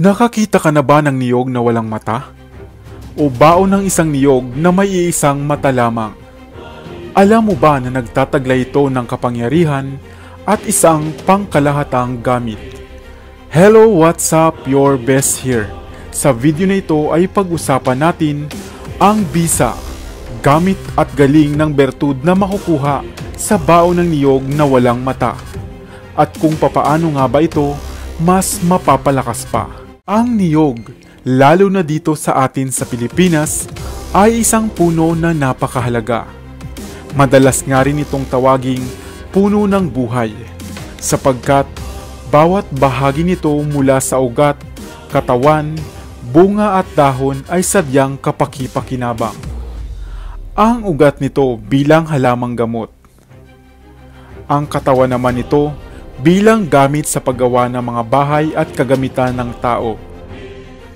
Nakakita ka na ba ng niyog na walang mata? O baon ng isang niyog na may iisang mata lamang? Alam mo ba na nagtataglay ito ng kapangyarihan at isang pangkalahatang gamit? Hello, what's up? Your best here. Sa video na ito ay pag-usapan natin ang bisa, gamit at galing ng bertud na makukuha sa baon ng niyog na walang mata. At kung papaano nga ba ito mas mapapalakas pa. Ang niyog, lalo na dito sa atin sa Pilipinas, ay isang puno na napakahalaga. Madalas nga rin itong tawaging puno ng buhay, sapagkat bawat bahagi nito mula sa ugat, katawan, bunga at dahon ay sadyang kapaki-pakinabang. Ang ugat nito bilang halamang gamot. Ang katawan naman nito bilang gamit sa paggawa ng mga bahay at kagamitan ng tao.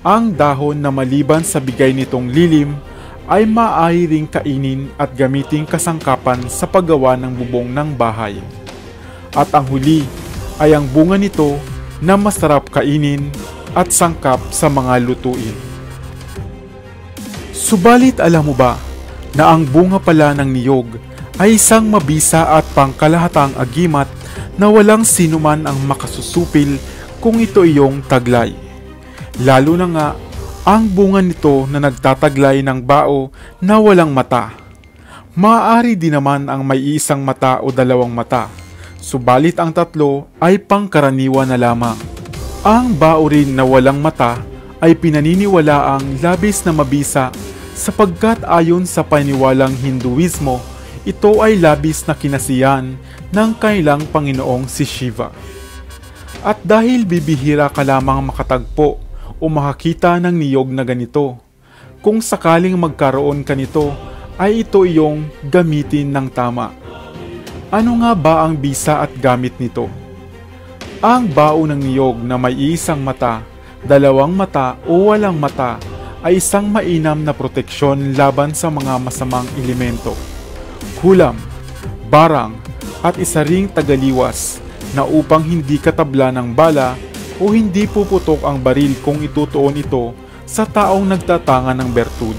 Ang dahon na maliban sa bigay nitong lilim ay maaari ring kainin at gamiting kasangkapan sa paggawa ng bubong ng bahay. At ang huli ay ang bunga nito na masarap kainin at sangkap sa mga lutuin. Subalit alam mo ba na ang bunga pala ng niyog ay isang mabisa at pangkalahatang agimat na walang sinuman ang makasusupil kung ito iyong taglay. Lalo na nga ang bunga nito na nagtataglay ng bao na walang mata. Maaari din naman ang may isang mata o dalawang mata, subalit ang tatlo ay pangkaraniwan na lamang. Ang bao rin na walang mata ay pinaniniwalaang labis na mabisa sapagkat ayon sa paniniwalang Hinduismo, ito ay labis na kinasiyan ng kanilang Panginoong si Shiva. At dahil bibihira ka lamang makatagpo o makakita ng niyog na ganito, kung sakaling magkaroon ka nito, ay ito iyong gamitin ng tama. Ano nga ba ang bisa at gamit nito? Ang bao ng niyog na may isang mata, dalawang mata o walang mata ay isang mainam na proteksyon laban sa mga masamang elemento, kulam, barang, at isa ring tagaliwas na upang hindi katabla ng bala o hindi puputok ang baril kung itutuon ito sa taong nagtatanga ng bertud.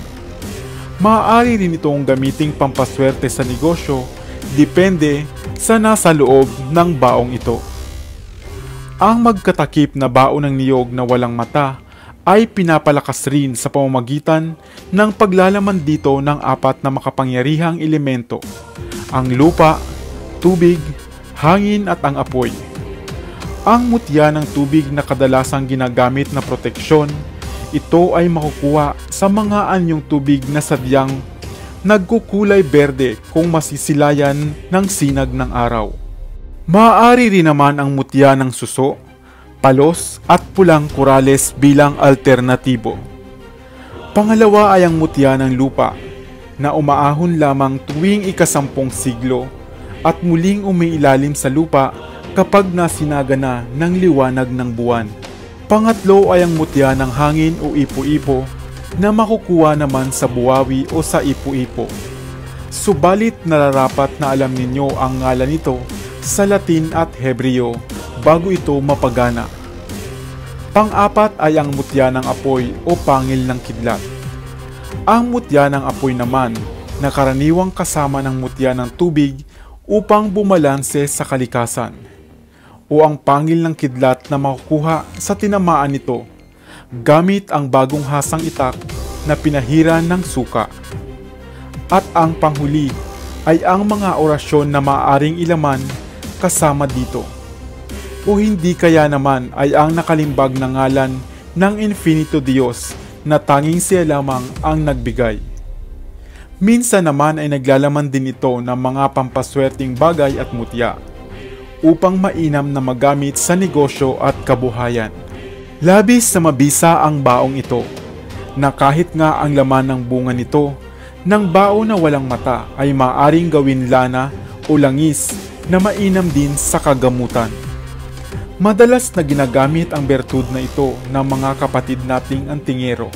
Maaari rin itong gamiting pampaswerte sa negosyo, depende sa nasa loob ng baong ito. Ang magkatakip na baon ng niyog na walang mata ay pinapalakas rin sa pamamagitan ng paglalaman dito ng apat na makapangyarihang elemento: ang lupa, tubig, hangin at ang apoy. Ang mutya ng tubig na kadalasang ginagamit na proteksyon, ito ay makukuha sa mga anyong tubig na sadyang nagkukulay berde kung masisilayan ng sinag ng araw. Maaari rin naman ang mutya ng suso, palos at pulang korales bilang alternatibo. Pangalawa ay ang mutya ng lupa na umaahon lamang tuwing ika-10 siglo at muling umiilalim sa lupa kapag nasinaga na ng liwanag ng buwan. Pangatlo ay ang mutya ng hangin o ipo-ipo na makukuha naman sa buwawi o sa ipo-ipo. Subalit nararapat na alam ninyo ang ngalan nito sa Latin at Hebreo bago ito mapagana. Pang-apat ay ang mutya ng apoy o pangil ng kidlat. Ang mutya ng apoy naman na karaniwang kasama ng mutya ng tubig upang bumalanse sa kalikasan, o ang pangil ng kidlat na makukuha sa tinamaan nito gamit ang bagong hasang itak na pinahiran ng suka. At ang panghuli ay ang mga orasyon na maaaring ilaman kasama dito, o hindi kaya naman ay ang nakalimbag na ngalan ng Infinito Diyos na tanging siya lamang ang nagbigay. Minsan naman ay naglalaman din ito ng mga pampaswerteng bagay at mutya upang mainam na magamit sa negosyo at kabuhayan. Labis na mabisa ang baong ito na kahit nga ang laman ng bunga nito ng bao na walang mata ay maaring gawin lana o langis na mainam din sa kagamutan. Madalas na ginagamit ang bertud na ito ng mga kapatid nating antingero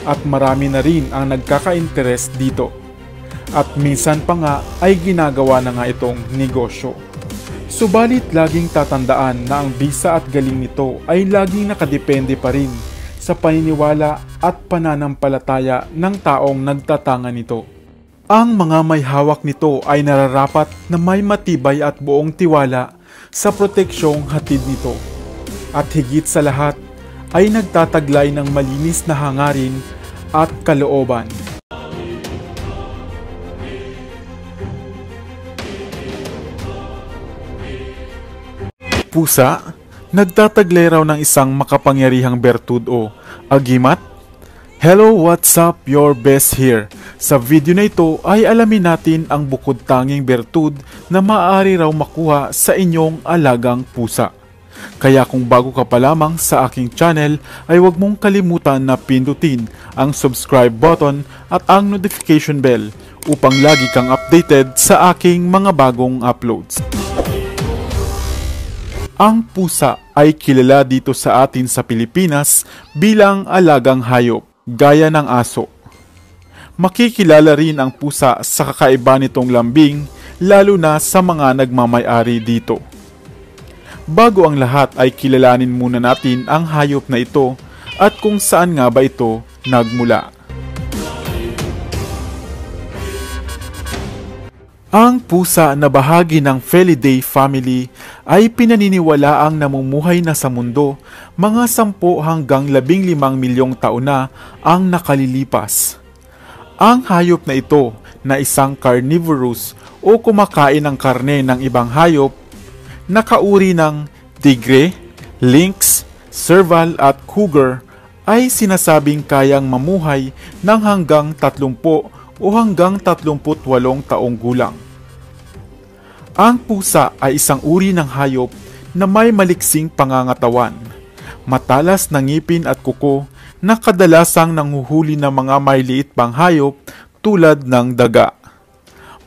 at marami na rin ang nagkaka-interes dito. At minsan pa nga ay ginagawa na nga itong negosyo. Subalit laging tatandaan na ang bisa at galing nito ay laging nakadepende pa rin sa paniniwala at pananampalataya ng taong nagtatanga nito. Ang mga may hawak nito ay nararapat na may matibay at buong tiwala sa proteksyong hatid nito. At higit sa lahat ay nagtataglay ng malinis na hangarin at kalooban. Pusa, nagtataglay raw ng isang makapangyarihang bertud o agimat? Hello, what's up? Your best here. Sa video na ito ay alamin natin ang bukod tanging bertud na maaari raw makuha sa inyong alagang pusa. Kaya kung bago ka pa lamang sa aking channel ay huwag mong kalimutan na pindutin ang subscribe button at ang notification bell upang lagi kang updated sa aking mga bagong uploads. Ang pusa ay kilala dito sa atin sa Pilipinas bilang alagang hayop, gaya ng aso. Makikilala rin ang pusa sa kakaiba nitong lambing, lalo na sa mga nagmamay-ari dito. Bago ang lahat ay kilalanin muna natin ang hayop na ito at kung saan nga ba ito nagmula. Ang pusa na bahagi ng Felidae family ay pinaniniwalaang namumuhay na sa mundo mga 10 hanggang 15 milyong taon na ang nakalilipas. Ang hayop na ito na isang carnivorous o kumakain ng karne ng ibang hayop, nakauri ng tigre, lynx, serval at cougar ay sinasabing kayang mamuhay ng hanggang 30 o hanggang 38 taong gulang. Ang pusa ay isang uri ng hayop na may maliksing pangangatawan, matalas na ngipin at kuko na kadalasang nanguhuli ng mga maliliit pang hayop tulad ng daga.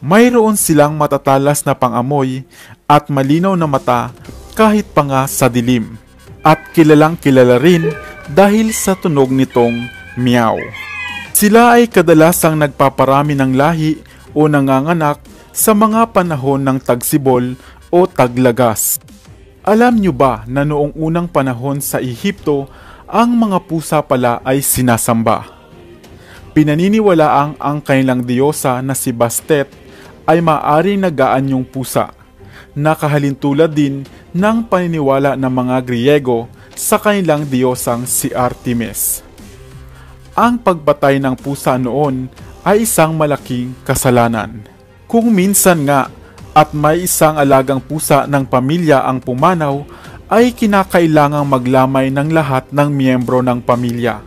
Mayroon silang matatalas na pangamoy at malinaw na mata kahit pa nga sa dilim, at kilalang kilala rin dahil sa tunog nitong meow. Sila ay kadalasang nagpaparami ng lahi o nanganganak sa mga panahon ng tagsibol o taglagas. Alam nyo ba na noong unang panahon sa Ehipto, ang mga pusa pala ay sinasamba? Pinaniniwalaang ang kanilang diyosa na si Bastet ay maaaring nag-aanyong pusa, nakahalintulad din ng paniniwala ng mga Griego sa kanilang diyosang si Artemis. Ang pagpatay ng pusa noon ay isang malaking kasalanan. Kung minsan nga at may isang alagang pusa ng pamilya ang pumanaw, ay kinakailangang maglamay ng lahat ng miyembro ng pamilya.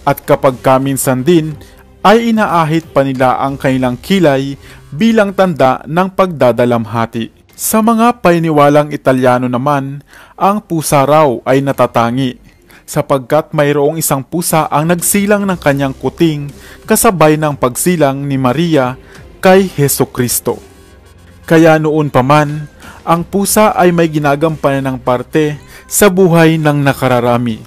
At kapag kaminsan din, ay inaahit pa nila ang kanilang kilay bilang tanda ng pagdadalamhati. Sa mga paniniwalang Italyano naman, ang pusa raw ay natatangi, sapagkat mayroong isang pusa ang nagsilang ng kanyang kuting kasabay ng pagsilang ni Maria kay Hesukristo. Kaya noon pa man, ang pusa ay may ginagampanan ng parte sa buhay ng nakararami.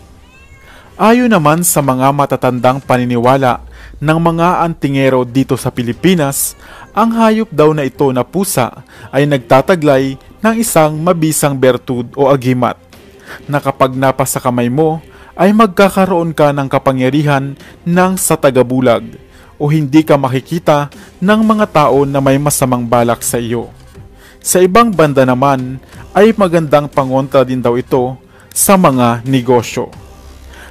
Ayon naman sa mga matatandang paniniwala ng mga antingero dito sa Pilipinas, ang hayop daw na ito na pusa ay nagtataglay ng isang mabisang bertud o agimat, na kapag napasa kamay mo ay magkakaroon ka ng kapangyarihan ng sa tagabulag, o hindi ka makikita ng mga tao na may masamang balak sa iyo. Sa ibang banda naman ay magandang pangontra din daw ito sa mga negosyo.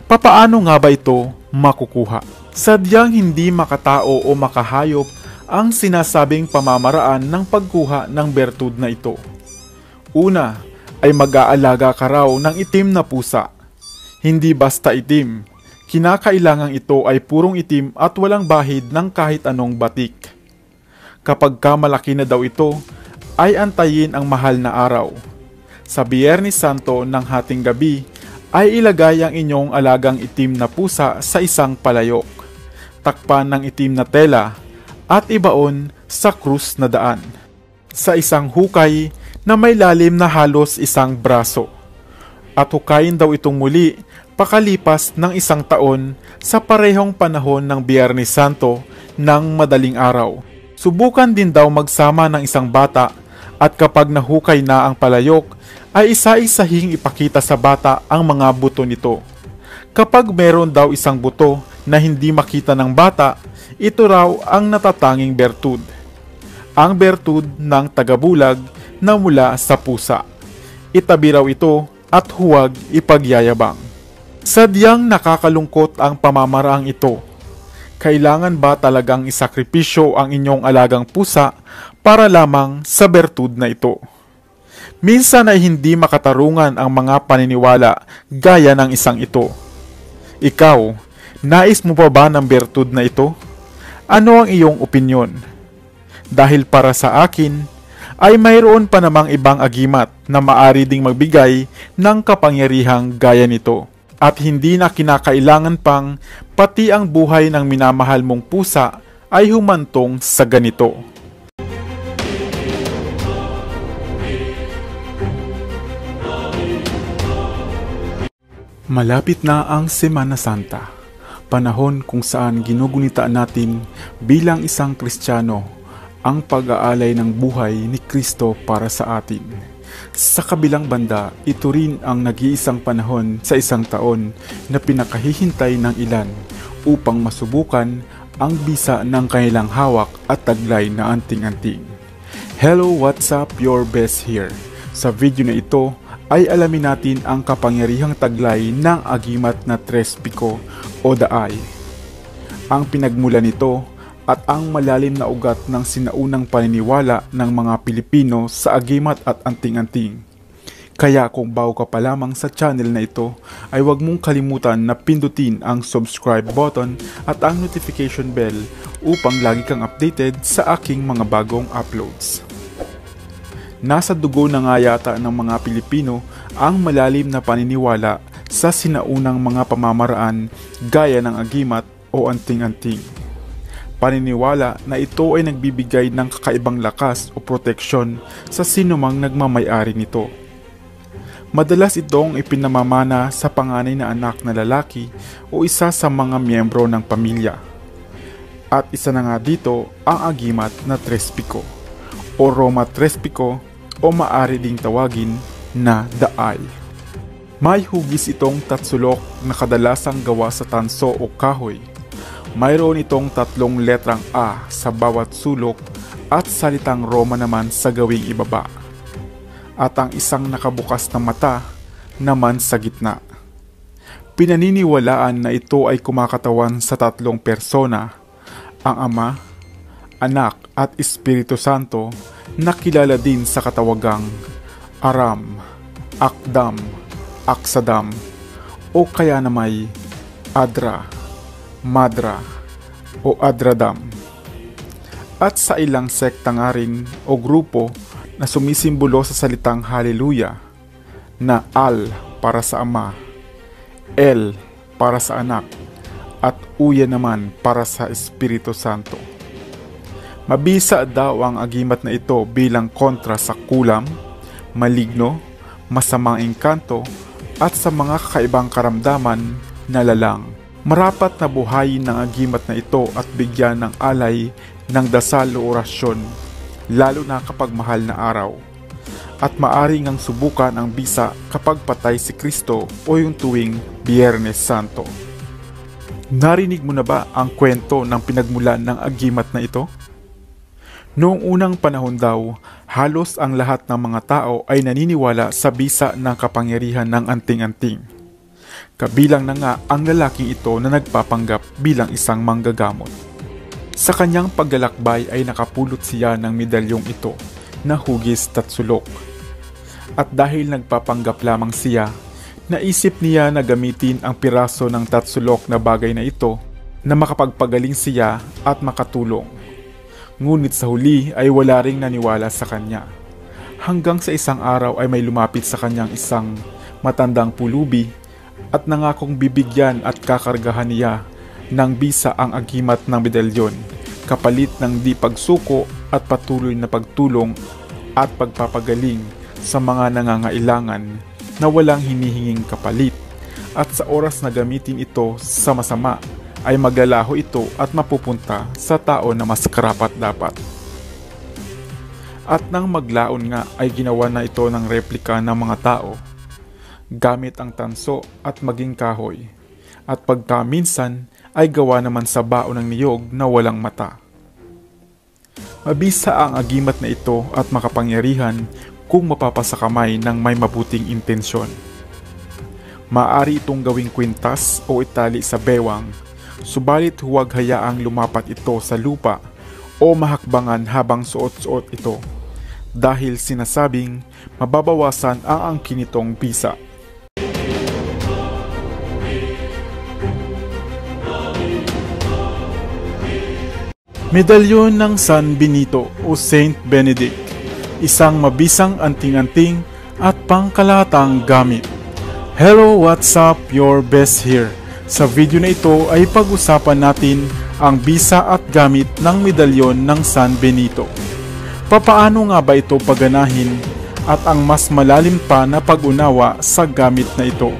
Papaano nga ba ito makukuha? Sadyang hindi makatao o makahayop ang sinasabing pamamaraan ng pagkuha ng bertud na ito. Una ay mag-aalaga ka raw ng itim na pusa. Hindi basta itim. Kinakailangang ito ay purong itim at walang bahid ng kahit anong batik. Kapag malaki na daw ito, ay antayin ang mahal na araw. Sa Biyernes Santo ng hating gabi, ay ilagay ang inyong alagang itim na pusa sa isang palayok, takpan ng itim na tela, at ibaon sa krus na daan, sa isang hukay na may lalim na halos isang braso. At hukayin daw itong muli pakalipas ng 1 taon sa parehong panahon ng Biyernes Santo ng madaling araw. Subukan din daw magsama ng isang bata at kapag nahukay na ang palayok, ay isa-isahing ipakita sa bata ang mga buto nito. Kapag meron daw isang buto na hindi makita ng bata, ito raw ang natatanging bertud. Ang bertud ng tagabulag na mula sa pusa. Itabi raw ito at huwag ipagyayabang. Sadyang nakakalungkot ang pamamaraang ito. Kailangan ba talagang isakripisyo ang inyong alagang pusa para lamang sa bertud na ito? Minsan ay hindi makatarungan ang mga paniniwala gaya ng isang ito. Ikaw, nais mo pa ba ng bertud na ito? Ano ang iyong opinyon? Dahil para sa akin, ay mayroon pa namang ibang agimat na maari ding magbigay ng kapangyarihang gaya nito. At hindi na kinakailangan pang pati ang buhay ng minamahal mong pusa ay humantong sa ganito. Malapit na ang Semana Santa, panahon kung saan ginugunita natin bilang isang Kristiyano ang pag-aalay ng buhay ni Kristo para sa atin. Sa kabilang banda, ito rin ang nag-iisang panahon sa isang taon na pinakahihintay ng ilan upang masubukan ang bisa ng kanilang hawak at taglay na anting-anting. Hello, what's up? Your best here. Sa video na ito ay alamin natin ang kapangyarihang taglay ng agimat na Trespico o The Eye. Ang pinagmulan nito at ang malalim na ugat ng sinaunang paniniwala ng mga Pilipino sa agimat at anting-anting. Kaya kung bago ka pa lamang sa channel na ito, ay huwag mong kalimutan na pindutin ang subscribe button at ang notification bell upang lagi kang updated sa aking mga bagong uploads. Nasa dugo na nga yata ng mga Pilipino ang malalim na paniniwala sa sinaunang mga pamamaraan gaya ng agimat o anting-anting. Paniniwala na ito ay nagbibigay ng kakaibang lakas o proteksyon sa sinumang nagmamay-ari nito. Madalas itong ipinamamana sa panganay na anak na lalaki o isa sa mga miyembro ng pamilya. At isa na nga dito ang agimat na Trespico o Roma Trespico o maaari ding tawagin na The Eye. May hugis itong tatsulok na kadalasang gawa sa tanso o kahoy. Mayroon itong 3 letrang A sa bawat sulok at salitang Roma naman sa gawing ibaba. At ang isang nakabukas na mata naman sa gitna. Pinaniniwalaan na ito ay kumakatawan sa 3 persona, ang Ama, Anak at Espiritu Santo na kilala din sa katawagang Aram, Akdam, Aksadam o kaya namay Adra, Madra o Adradam. At sa ilang sekta nga rin o grupo na sumisimbolo sa salitang Hallelujah na Al para sa Ama, El para sa Anak at Uya naman para sa Espiritu Santo. Mabisa daw ang agimat na ito bilang kontra sa kulam, maligno, masamang engkanto at sa mga kakaibang karamdaman na lalang. Marapat na buhayin ng agimat na ito at bigyan ng alay ng dasal o orasyon, lalo na kapag mahal na araw. At maaring ang subukan ang bisa kapag patay si Kristo o yung tuwing Biyernes Santo. Narinig mo na ba ang kwento ng pinagmulan ng agimat na ito? Noong unang panahon daw, halos ang lahat ng mga tao ay naniniwala sa bisa ng kapangyarihan ng anting-anting. Kabilang na nga ang lalaking ito na nagpapanggap bilang isang manggagamot. Sa kanyang paglalakbay ay nakapulot siya ng medalyong ito na hugis tatsulok. At dahil nagpapanggap lamang siya, naisip niya na gamitin ang piraso ng tatsulok na bagay na ito na makapagpagaling siya at makatulong. Ngunit sa huli ay wala ring naniwala sa kanya. Hanggang sa isang araw ay may lumapit sa kanyang isang matandang pulubi at nangakong bibigyan at kakargahan niya ng bisa ang agimat ng medalyon, kapalit ng di pagsuko at patuloy na pagtulong at pagpapagaling sa mga nangangailangan na walang hinihinging kapalit, at sa oras na gamitin ito sa masama ay maglalaho ito at mapupunta sa tao na mas karapat-dapat. At nang maglaon nga ay ginawa na ito ng replika ng mga tao, gamit ang tanso at maging kahoy, at pagkaminsan ay gawa naman sa baon ng niyog na walang mata. Mabisa ang agimat na ito at makapangyarihan kung mapapasakamay ng may mabuting intensyon. Maaari itong gawing kwintas o itali sa bewang, subalit huwag hayaang lumapat ito sa lupa o mahakbangan habang suot-suot ito, dahil sinasabing mababawasan ang angkin nitong bisa. Medalyon ng San Benito o Saint Benedict, isang mabisang anting-anting at pangkalahatang gamit. Hello, what's up? Your best here. Sa video na ito ay pag-usapan natin ang bisa at gamit ng medalyon ng San Benito. Papaano nga ba ito pagganahin at ang mas malalim pa na pag-unawa sa gamit na ito?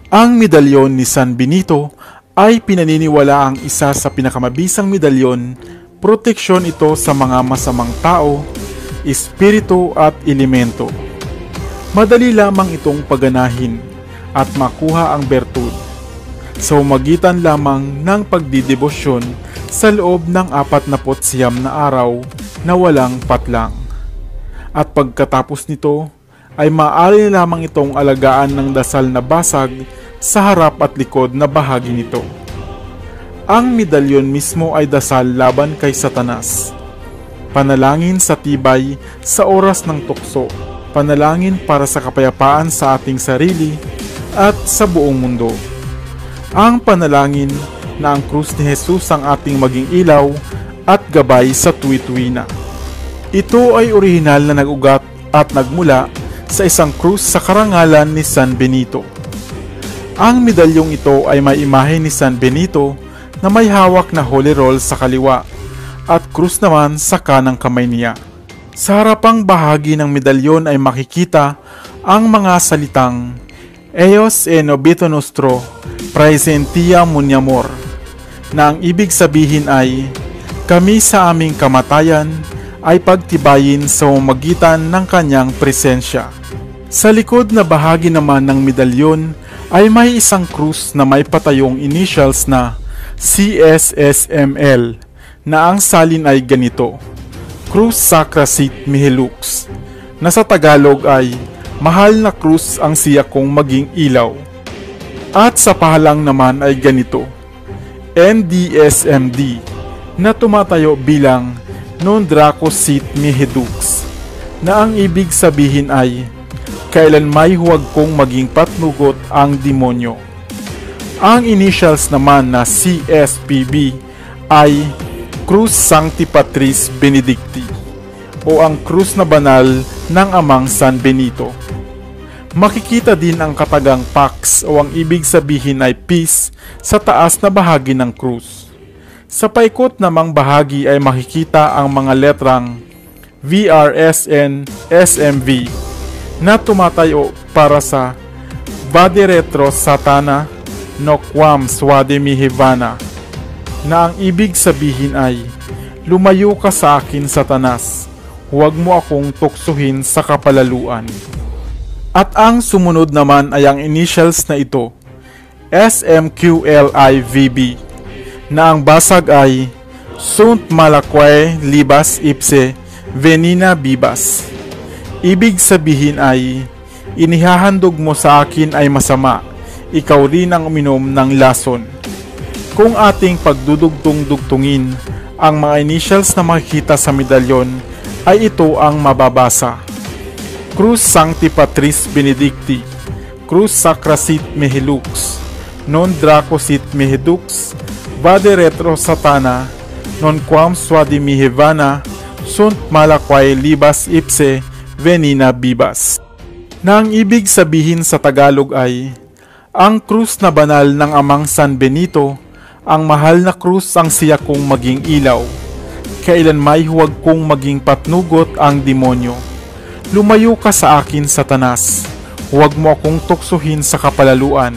Ang medalyon ni San Benito ay pinaniniwala ang isa sa pinakamabisang medalyon. Proteksyon ito sa mga masamang tao, espiritu at elemento. Madali lamang itong pagganahin at makuha ang bertud sa umagitan lamang ng pagdidebosyon sa loob ng 49 na araw na walang patlang. At pagkatapos nito ay maaari lamang itong alagaan ng dasal na basag sa harap at likod na bahagi nito. Ang medalyon mismo ay dasal laban kay Satanas, panalangin sa tibay sa oras ng tukso, panalangin para sa kapayapaan sa ating sarili at sa buong mundo. Ang panalangin na ang krus ni Jesus ang ating maging ilaw at gabay sa tuwi-tuwina. Ito ay orihinal na nag-ugat at nagmula sa isang krus sa karangalan ni San Benito. Ang medalyong ito ay may imahe ni San Benito na may hawak na holy roll sa kaliwa at krus naman sa kanang kamay niya. Sa harapang bahagi ng medalyon ay makikita ang mga salitang Eos en obito nostro praesentia muniamor, na ang ibig sabihin ay kami sa aming kamatayan ay pagtibayin sa magitan ng kanyang presensya. Sa likod na bahagi naman ng medalyon ay may isang krus na may patayong initials na CSSML, na ang salin ay ganito: Cruz Sacra Sit Mihi Lux, na sa Tagalog ay mahal na krus ang siya kong maging ilaw. At sa pahalang naman ay ganito: NDSMD, na tumatayo bilang Non Draco Sit Mihi Dux, na ang ibig sabihin ay kailan may huwag kong maging patnugot ang demonyo. Ang initials naman na CSPB ay Cruz Sancti Patris Benedicti, o ang krus na banal ng Amang San Benito. Makikita din ang katagang Pax, o ang ibig sabihin ay peace, sa taas na bahagi ng krus. Sa paikot namang bahagi ay makikita ang mga letrang VRSN SMV, na tumatayo para sa Vade Retro Satana no Quam Suade Mihivana, na ang ibig sabihin ay lumayo ka sa akin, Satanas, huwag mo akong tuksuhin sa kapalaluan. At ang sumunod naman ay ang initials na ito, SMQLIVB, na ang basag ay Sunt Malaquae Libas Ipse Venina Bibas. Ibig sabihin ay inihahandog mo sa akin ay masama, ikaw rin ang uminom ng lason. Kung ating pagdudugtong-dugtungin ang mga initials na makikita sa medalyon, ay ito ang mababasa: Cruz Sancti Patris Benedicti, Cruz Sacra Sit Mihi Lux, Non Draco Sit Mihi Dux, Vade Retro Satana, Non Quam Suade Mihivana, Sunt Malaquae Libas Ipse Venina Bibas, na ang ibig sabihin sa Tagalog ay ang krus na banal ng Amang San Benito, ang mahal na krus ang siya kong maging ilaw, kailan may huwag kong maging patnugot ang demonyo. Lumayo ka sa akin, Satanas, huwag mo akong tuksuhin sa kapalaluan.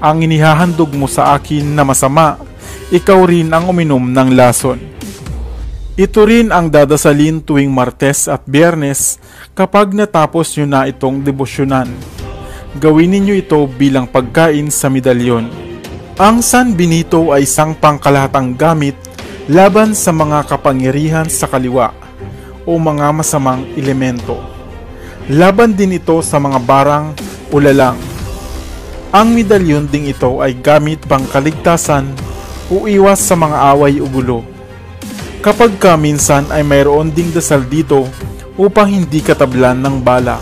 ang inihahandog mo sa akin na masama, ikaw rin ang uminom ng lason. Ito rin ang dadasalin tuwing Martes at Biyernes kapag natapos nyo na itong debosyonan. Gawin ninyo ito bilang pagkain sa medalyon. Ang San Benito ay isang pangkalahatang gamit laban sa mga kapangyarihan sa kaliwa o mga masamang elemento. Laban din ito sa mga barang o lalang. Ang medalyon ding ito ay gamit pang kaligtasan o iwas sa mga away o gulo. Kapag minsan ay mayroon ding dasal dito upang hindi katablan ng bala.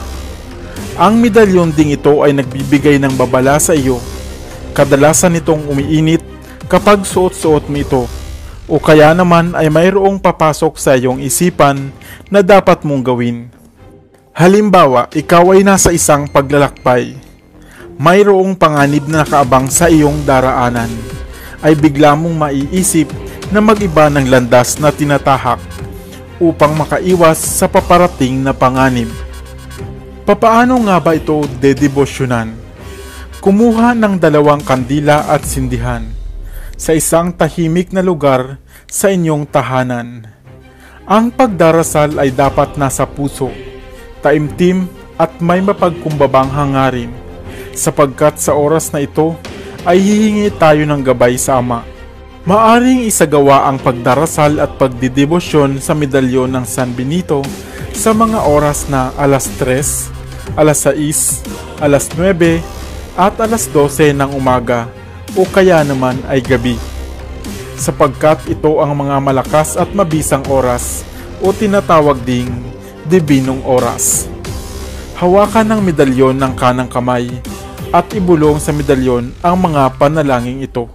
Ang medalyon ding ito ay nagbibigay ng babala sa iyo. Kadalasan itong umiinit kapag suot-suot mo ito, o kaya naman ay mayroong papasok sa iyong isipan na dapat mong gawin. Halimbawa, ikaw ay nasa isang paglalakbay. Mayroong panganib na nakaabang sa iyong daraanan, ay bigla mong maiisip na mag-iba ng landas na tinatahak upang makaiwas sa paparating na panganib. Papaano nga ba ito dedebosyonan? Kumuha ng 2 kandila at sindihan sa isang tahimik na lugar sa inyong tahanan. Ang pagdarasal ay dapat nasa puso, taimtim at may mapagkumbabang hangarin, sapagkat sa oras na ito ay hihingi tayo ng gabay sa Ama. Maaring isagawa ang pagdarasal at pagdidebosyon sa medalyon ng San Benito sa mga oras na alas 3, alas 6, alas 9 at alas 12 ng umaga o kaya naman ay gabi, sapagkat ito ang mga malakas at mabisang oras o tinatawag ding dibinong oras. Hawakan ng medalyon ng kanang kamay at ibulong sa medalyon ang mga panalangin ito.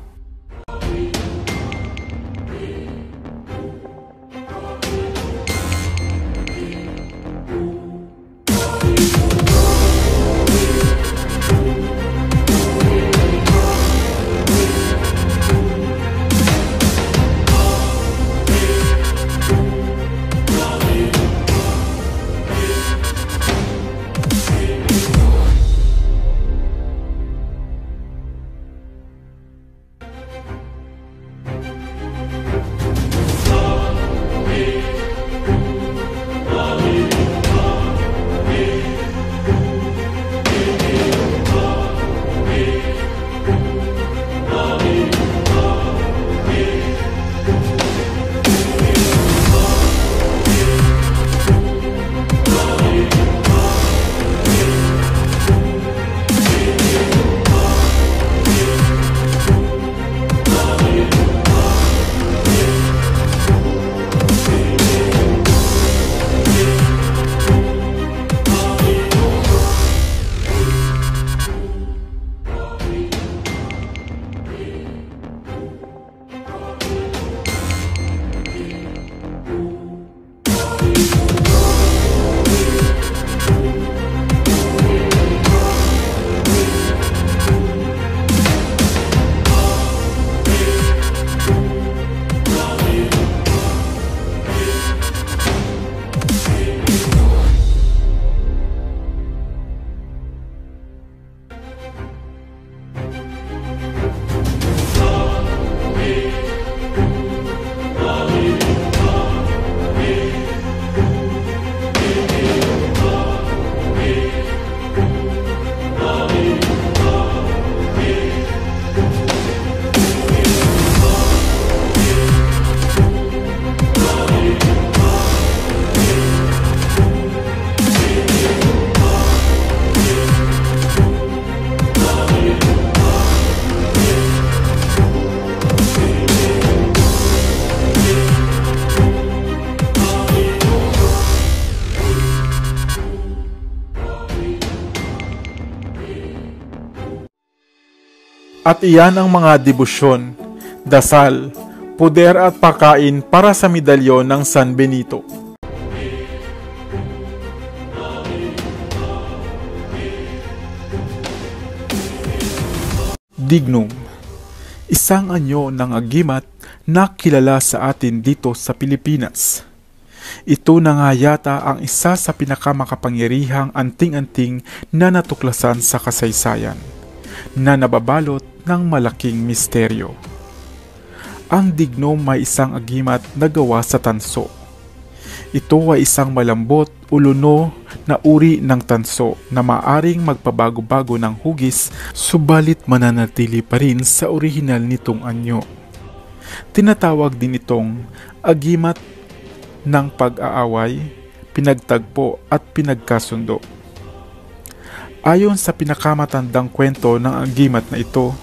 At iyan ang mga debosyon, dasal, puder at pakain para sa medalyon ng San Benito. Dignum, isang anyo ng agimat na kilala sa atin dito sa Pilipinas. Ito na nga yata ang isa sa pinakamakapangyarihang anting-anting na natuklasan sa kasaysayan, na nababalot ng malaking misteryo. Ang dignom ay isang agimat na gawa sa tanso. Ito ay isang malambot o luno na uri ng tanso na maaring magpabago-bago ng hugis, subalit mananatili pa rin sa orihinal nitong anyo. Tinatawag din itong agimat ng pag-aaway, pinagtagpo at pinagkasundo. Ayon sa pinakamatandang kwento ng agimat na ito,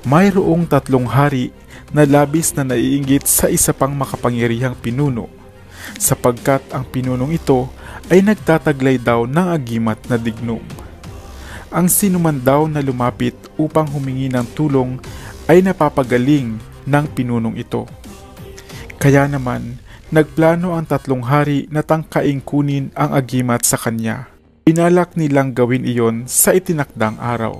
mayroong 3 hari na labis na naiinggit sa isa pang makapangyarihang pinuno, sapagkat ang pinunong ito ay nagtataglay daw ng agimat na dignom. Ang sinuman daw na lumapit upang humingi ng tulong ay napapagaling ng pinunong ito. Kaya naman, nagplano ang 3 hari na tangkaing kunin ang agimat sa kanya. Pinalak nilang gawin iyon sa itinakdang araw.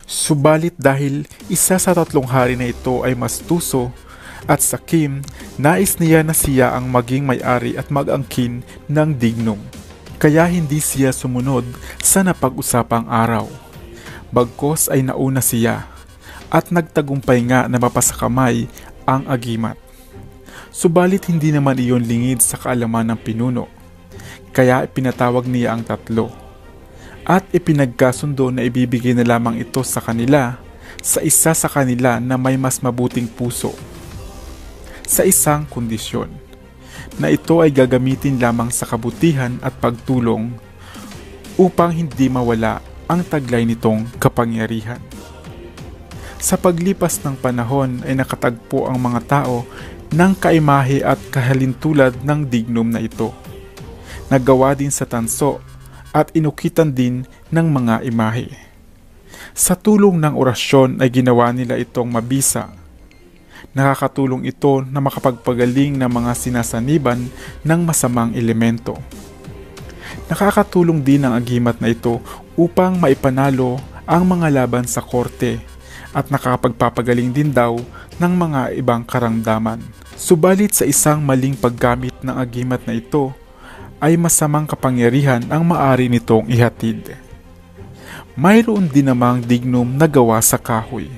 Subalit dahil isa sa 3 hari na ito ay mastuso at sakim, nais niya na siya ang maging may-ari at mag-angkin ng dignom. Kaya hindi siya sumunod sa napag-usapang araw. Bagkos ay nauna siya at nagtagumpay nga na mapasakamay ang agimat. Subalit hindi naman iyon lingid sa kaalaman ng pinuno. Kaya ipinatawag niya ang 3 at ipinagkasundo na ibibigay na lamang ito sa kanila sa isa sa kanila na may mas mabuting puso, sa isang kondisyon, na ito ay gagamitin lamang sa kabutihan at pagtulong upang hindi mawala ang taglay nitong kapangyarihan. Sa paglipas ng panahon ay nakatagpo ang mga tao ng kaimahe at kahalintulad ng dignom na ito. Nagawa din sa tanso at inukitan din ng mga imahe. Sa tulong ng orasyon ay ginawa nila itong mabisa. Nakakatulong ito na makapagpagaling ng mga sinasaniban ng masamang elemento. Nakakatulong din ang agimat na ito upang maipanalo ang mga laban sa korte at nakakapagpapagaling din daw ng mga ibang karamdaman. Subalit sa isang maling paggamit ng agimat na ito, ay masamang kapangyarihan ang maaari nitong ihatid. Mayroon din namang dignom na gawa sa kahoy.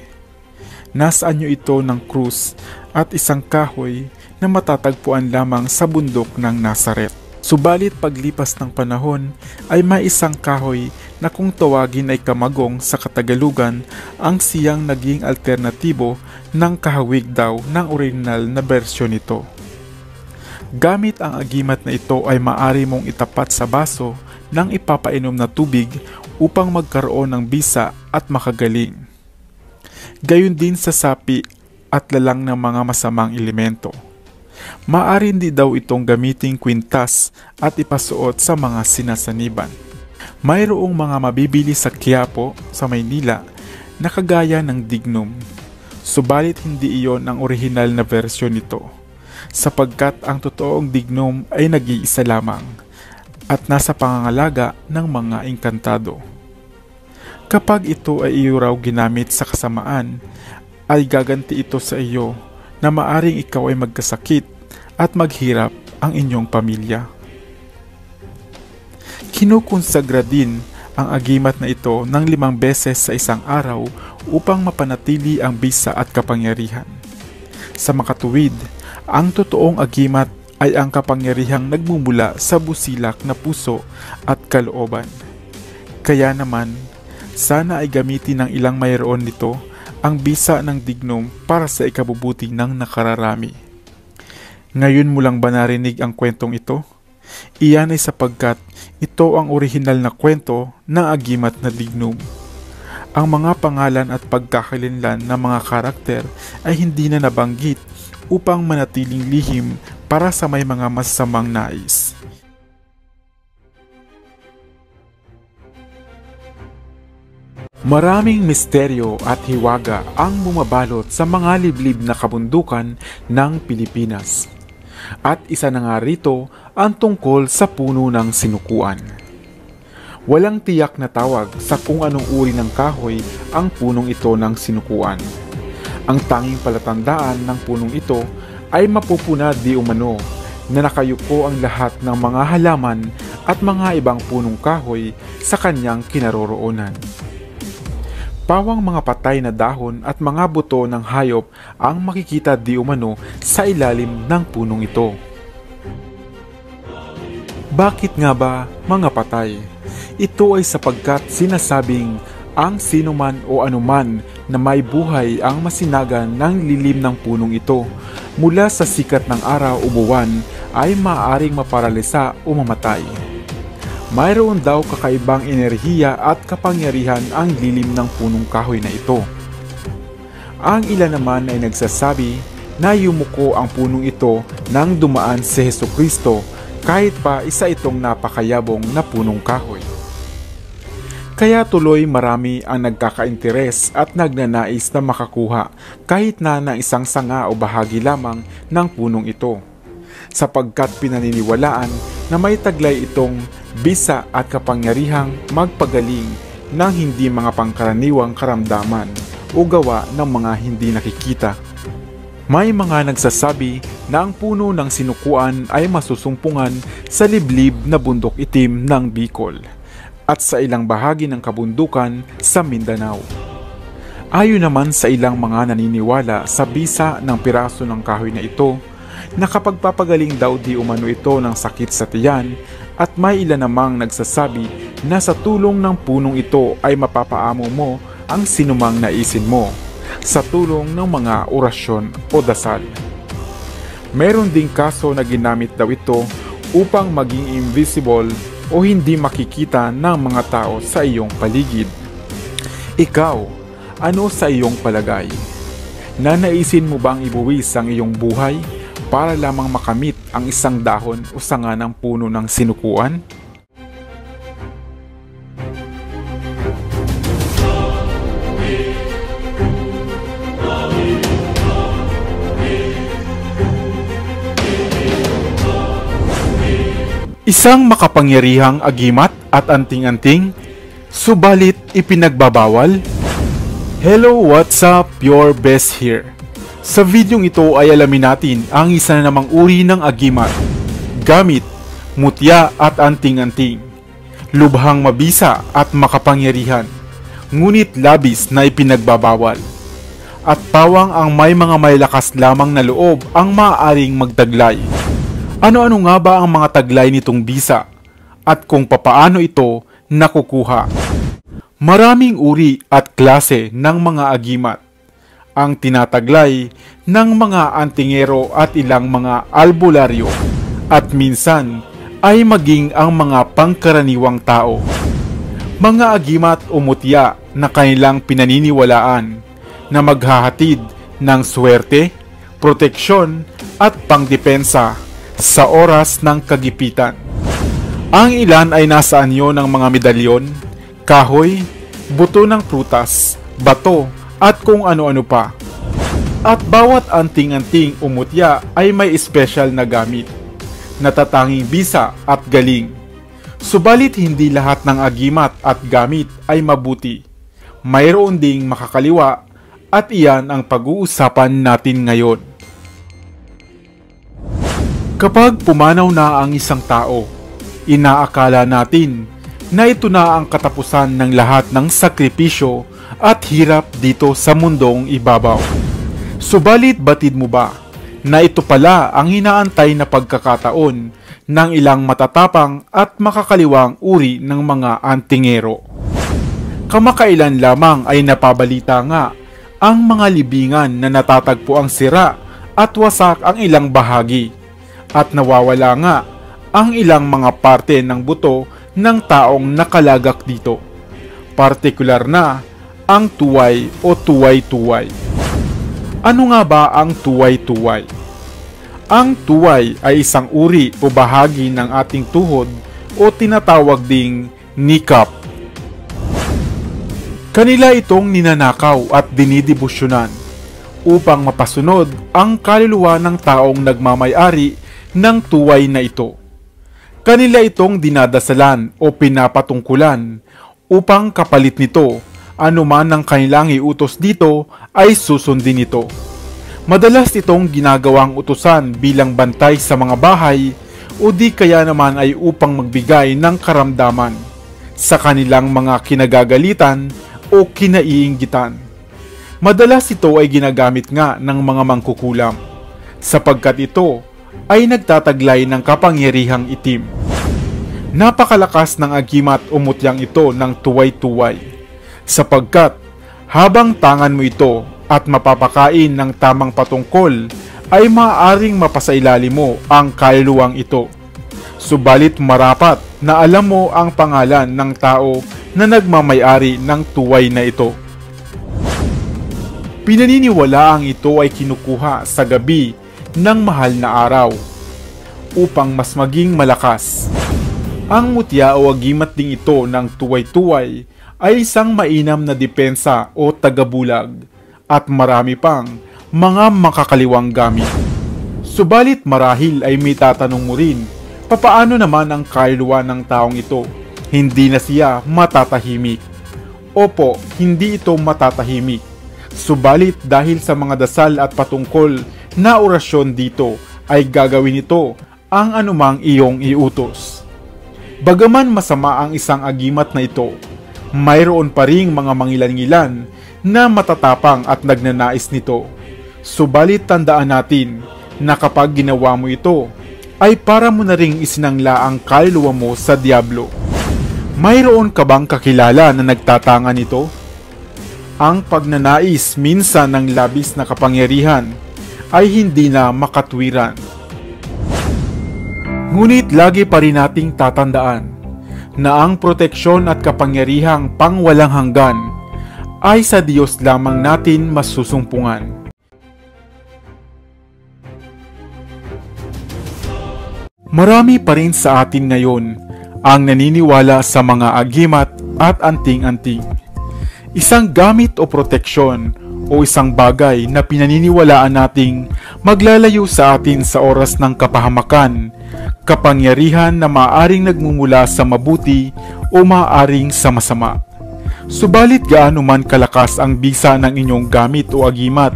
Nasa anyo ito ng krus at isang kahoy na matatagpuan lamang sa bundok ng Nazaret. Subalit paglipas ng panahon ay may isang kahoy na kung tawagin ay kamagong sa Katagalugan ang siyang naging alternatibo ng kahawig daw ng original na bersyon nito. Gamit ang agimat na ito ay maaari mong itapat sa baso ng ipapainom na tubig upang magkaroon ng bisa at makagaling. Gayon din sa sapi at lalang ng mga masamang elemento. Maaari din daw itong gamiting kwintas at ipasuot sa mga sinasaniban. Mayroong mga mabibili sa Quiapo sa Maynila na kagaya ng dignom. Subalit hindi iyon ang orihinal na bersyon nito, sapagkat ang totoong dignom ay nag-iisa lamang at nasa pangangalaga ng mga engkantado. Kapag ito ay iyo raw ginamit sa kasamaan, ay gaganti ito sa iyo na maaring ikaw ay magkasakit at maghirap ang inyong pamilya. Kinukonsagra din ang agimat na ito ng 5 beses sa isang araw upang mapanatili ang bisa at kapangyarihan. Sa makatuwid, ang totoong agimat ay ang kapangyarihang nagmumula sa busilak na puso at kalooban. Kaya naman, sana ay gamitin ng ilang mayroon nito ang bisa ng dignom para sa ikabubuti ng nakararami. Ngayon mo lang ba narinig ang kwentong ito? Iyan ay sapagkat ito ang orihinal na kwento ng agimat na dignom. Ang mga pangalan at pagkakalinlan ng mga karakter ay hindi na nabanggit upang manatiling lihim para sa may mga masamang nais. Maraming misteryo at hiwaga ang bumabalot sa mga liblib na kabundukan ng Pilipinas. At isa na nga rito ang tungkol sa puno ng sinukuan. Walang tiyak na tawag sa kung anong uri ng kahoy ang punong ito ng sinukuan. Ang tanging palatandaan ng punong ito ay mapupuna di umano na nakayuko ang lahat ng mga halaman at mga ibang punong kahoy sa kanyang kinaroroonan. pawang mga patay na dahon at mga buto ng hayop ang makikita di umano sa ilalim ng punong ito. Bakit nga ba mga patay? Ito ay sapagkat sinasabing ang sinuman o anuman na may buhay ang masinagan ng lilim ng punong ito mula sa sikat ng araw o buwan ay maaaring maparalisa o mamatay. Mayroon daw kakaibang enerhiya at kapangyarihan ang lilim ng punong kahoy na ito. Ang ilan naman ay nagsasabi na yumuko ang punong ito nang dumaan si Hesukristo kahit pa isa itong napakayabong na punong kahoy. Kaya tuloy marami ang nagkaka-interes at nagnanais na makakuha kahit na ng isang sanga o bahagi lamang ng punong ito, sapagkat pinaniniwalaan na may taglay itong bisa at kapangyarihang magpagaling ng hindi mga pangkaraniwang karamdaman o gawa ng mga hindi nakikita. May mga nagsasabi na ang puno ng sinukuan ay masusumpungan sa liblib na bundok itim ng Bicol at sa ilang bahagi ng kabundukan sa Mindanao. Ayon naman sa ilang mga naniniwala sa bisa ng piraso ng kahoy na ito, nakapagpapagaling daw di umano ito ng sakit sa tiyan at may ilan namang nagsasabi na sa tulong ng punong ito ay mapapaamo mo ang sinumang naisin mo sa tulong ng mga orasyon o dasal. Meron ding kaso na ginamit daw ito upang maging invisible o hindi makikita ng mga tao sa iyong paligid. Ikaw, ano sa iyong palagay? Nanaisin mo bang ibuwis ang iyong buhay para lamang makamit ang isang dahon o sanga ng puno ng sinukuan? Isang makapangyarihang agimat at anting-anting, subalit ipinagbabawal? Hello, what's up? Your best here. Sa videong ito ay alamin natin ang isa na namang uri ng agimat, gamit, mutya at anting-anting. Lubhang mabisa at makapangyarihan, ngunit labis na ipinagbabawal. At pawang ang may mga malakas lamang na loob ang maaaring magtaglay. Ano-ano nga ba ang mga taglay nitong bisa at kung papaano ito nakukuha? Maraming uri at klase ng mga agimat ang tinataglay ng mga antingero at ilang mga albularyo at minsan ay maging ang mga pangkaraniwang tao. Mga agimat o mutya na kanilang pinaniniwalaan na maghahatid ng swerte, proteksyon at pangdepensa sa oras ng kagipitan. Ang ilan ay nasa anyo ng mga medalyon, kahoy, buto ng prutas, bato at kung ano-ano pa. At bawat anting-anting o mutya ay may espesyal na gamit, natatanging bisa at galing. Subalit hindi lahat ng agimat at gamit ay mabuti. Mayroon ding makakaliwa at iyan ang pag-uusapan natin ngayon. Kapag pumanaw na ang isang tao, inaakala natin na ito na ang katapusan ng lahat ng sakripisyo at hirap dito sa mundong ibabaw. Subalit batid mo ba na ito pala ang hinaantay na pagkakataon ng ilang matatapang at makakaliwang uri ng mga antingero? Kamakailan lamang ay napabalita nga ang mga libingan na natatagpo ang sira at wasak ang ilang bahagi. At nawawala nga ang ilang mga parte ng buto ng taong nakalagak dito. Partikular na ang tuway o tuway-tuway. Ano nga ba ang tuway-tuway? Ang tuway ay isang uri o bahagi ng ating tuhod o tinatawag ding kneecap. Kanila itong ninanakaw at dinidibusyonan upang mapasunod ang kaluluwa ng taong nagmamay-ari ng tuway na ito. Kanila itong dinadasalan o pinapatungkulan upang kapalit nito anuman ang kanilang iutos dito ay susundin ito. Madalas itong ginagawang utusan bilang bantay sa mga bahay o di kaya naman ay upang magbigay ng karamdaman sa kanilang mga kinagagalitan o kinaiinggitan. Madalas ito ay ginagamit nga ng mga mangkukulam, sapagkat ito ay nagtataglay ng kapangyarihang itim. Napakalakas ng agimat o mutyang ito ng tuway-tuway, sapagkat habang tangan mo ito at mapapakain ng tamang patungkol, ay maaaring mapasailalim mo ang kaluluwang ito. Subalit marapat na alam mo ang pangalan ng tao na nagmamay-ari ng tuway na ito. Pinaniniwalaang ito ay kinukuha sa gabi ng mahal na araw upang mas maging malakas. Ang mutya o agimat ding ito ng tuway-tuway ay isang mainam na depensa o tagabulag at marami pang mga makakaliwang gamit. Subalit marahil ay may tatanong mo rin, papaano naman ang kaluluwa ng taong ito? Hindi na siya matatahimik. Opo, hindi ito matatahimik. Subalit dahil sa mga dasal at patungkol na orasyon dito ay gagawin ito ang anumang iyong iutos. Bagaman masama ang isang agimat na ito, mayroon pa ring mga mangilan-ngilan na matatapang at nagnanais nito. Subalit tandaan natin na kapag ginawa mo ito, ay para mo na ring isinangla ang kaluluwa mo sa diablo. Mayroon ka bang kakilala na nagtatanga nito? Ang pagnanais minsan ng labis na kapangyarihan ay hindi na makatwiran. Ngunit lagi pa rin nating tatandaan na ang proteksyon at kapangyarihang pangwalang hanggan ay sa Diyos lamang natin masusumpungan. Marami pa rin sa atin ngayon ang naniniwala sa mga agimat at anting-anting. Isang gamit o proteksyon o isang bagay na pinaniniwalaan nating maglalayo sa atin sa oras ng kapahamakan, kapangyarihan na maaaring nagmumula sa mabuti o maaaring sa masama. Subalit gaano man kalakas ang bisa ng inyong gamit o agimat,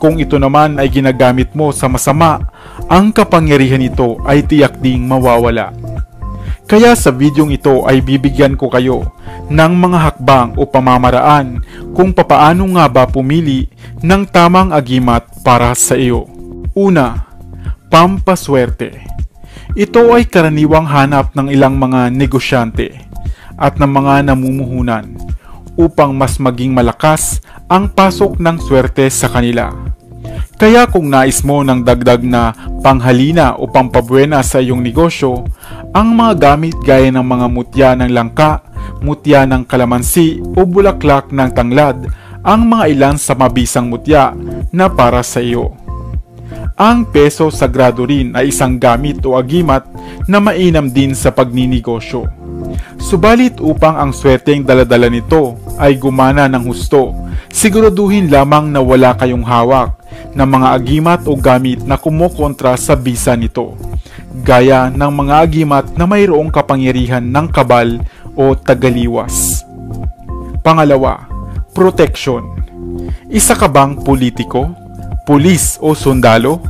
kung ito naman ay ginagamit mo sa masama, ang kapangyarihan nito ay tiyak ding mawawala. Kaya sa videong ito ay bibigyan ko kayo ng mga hakbang o pamamaraan kung papaano nga ba pumili ng tamang agimat para sa iyo. Una, pampaswerte. Ito ay karaniwang hanap ng ilang mga negosyante at ng mga namumuhunan upang mas maging malakas ang pasok ng swerte sa kanila. Kaya kung nais mo ng dagdag na panghalina o pampabuena sa iyong negosyo, ang mga gamit gaya ng mga mutya ng langka, mutya ng kalamansi o bulaklak ng tanglad ang mga ilan sa mabisang mutya na para sa iyo. Ang peso sagrado rin ay isang gamit o agimat na mainam din sa pagninegosyo. Subalit upang ang swerteng daladala nito ay gumana ng husto, siguraduhin lamang na wala kayong hawak ng mga agimat o gamit na kumukontra sa bisa nito, gaya ng mga agimat na mayroong kapangyarihan ng kabal o tagaliwas. Pangalawa, protection. Isa ka bang politiko, pulis o sundalo?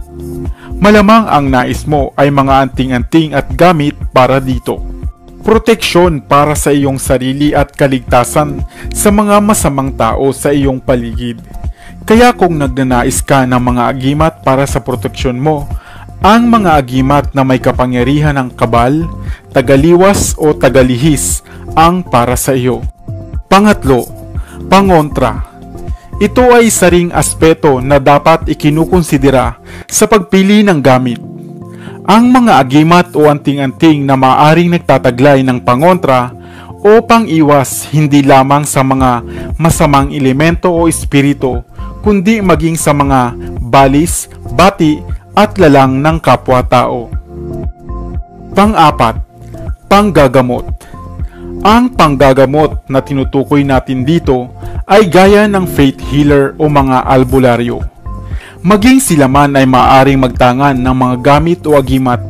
Malamang ang nais mo ay mga anting-anting at gamit para dito. Proteksyon para sa iyong sarili at kaligtasan sa mga masamang tao sa iyong paligid. Kaya kung nagnanais ka ng mga agimat para sa proteksyon mo, ang mga agimat na may kapangyarihan ng kabal, tagaliwas o tagalihis ang para sa iyo. Pangatlo, pangontra. Ito ay isa ring aspeto na dapat ikinukonsidera sa pagpili ng gamit. Ang mga agimat o anting-anting na maaaring nagtataglay ng pangontra o pang-iwas hindi lamang sa mga masamang elemento o espiritu, kundi maging sa mga balis, bati at lalang ng kapwa-tao. Pang-apat, panggagamot. Ang panggagamot na tinutukoy natin dito ay gaya ng faith healer o mga albularyo. Maging sila man ay maaaring magtangan ng mga gamit o agimat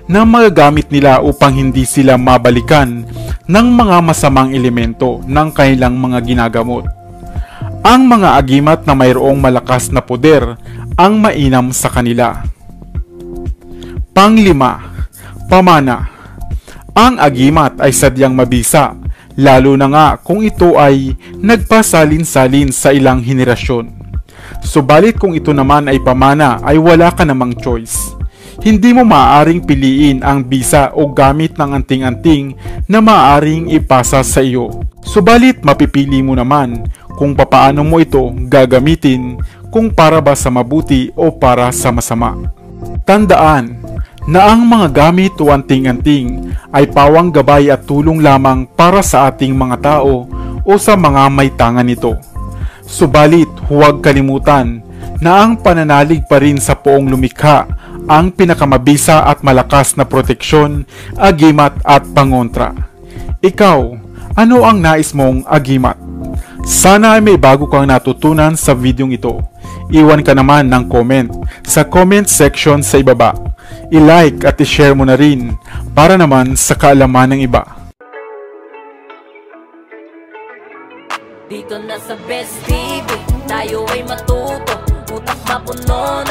na magagamit nila upang hindi sila mabalikan ng mga masamang elemento ng kanilang mga ginagamot. Ang mga agimat na mayroong malakas na poder ang mainam sa kanila. Panglima, pamana. Ang agimat ay sadyang mabisa, lalo na nga kung ito ay nagpasalin-salin sa ilang henerasyon. Subalit kung ito naman ay pamana ay wala ka namang choice. Hindi mo maaaring piliin ang bisa o gamit ng anting-anting na maaaring ipasa sa iyo. Subalit mapipili mo naman kung papaano mo ito gagamitin, kung para ba sa mabuti o para sa masama. Tandaan na ang mga gamit o anting-anting ay pawang gabay at tulong lamang para sa ating mga tao o sa mga may tangan nito. Subalit huwag kalimutan na ang pananalig pa rin sa Poong lumikha ang pinakamabisa at malakas na proteksyon, agimat at pangontra. Ikaw, ano ang nais mong agimat? Sana ay may bago kang natutunan sa videong ito. Iwan ka naman ng comment sa comment section sa ibaba. I-like at i-share mo na rin para naman sa kaalaman ng iba. Dito na sa Best TV, tayo ay matuto, utak mapuno